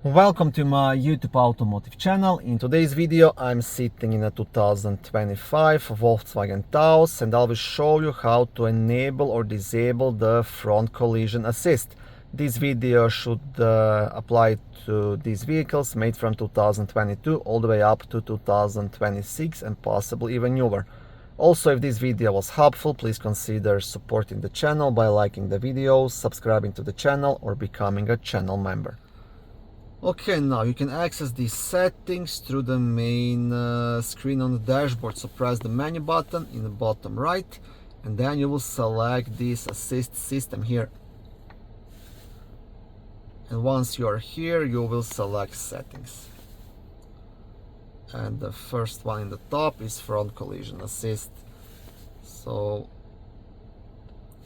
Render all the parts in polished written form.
Welcome to my YouTube automotive channel. In today's video I'm sitting in a 2025 Volkswagen Taos and I will show you how to enable or disable the front collision assist. This video should apply to these vehicles made from 2022 all the way up to 2026 and possibly even newer. Also, if this video was helpful, please consider supporting the channel by liking the videos, subscribing to the channel or becoming a channel member. Okay, now you can access these settings through the main screen on the dashboard. So press the menu button in the bottom right and then you will select this assist system here. And once you are here, you will select settings. And the first one in the top is front collision assist. So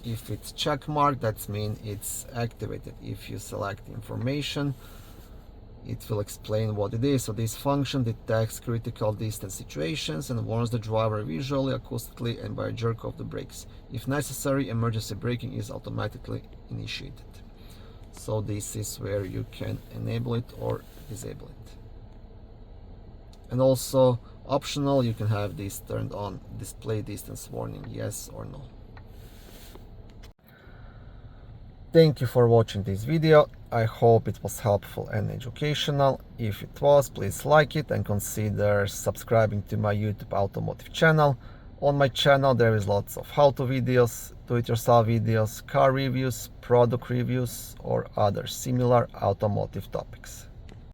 if it's check marked, that means it's activated. If you select information, it will explain what it is. So this function detects critical distance situations and warns the driver visually, acoustically, and by a jerk of the brakes. If necessary, emergency braking is automatically initiated. So this is where you can enable it or disable it. And also optional, you can have this turned on, display distance warning, yes or no. Thank you for watching this video. I hope it was helpful and educational. If it was, please like it and consider subscribing to my YouTube automotive channel. On my channel there is lots of how-to videos, do-it-yourself videos, car reviews, product reviews or other similar automotive topics.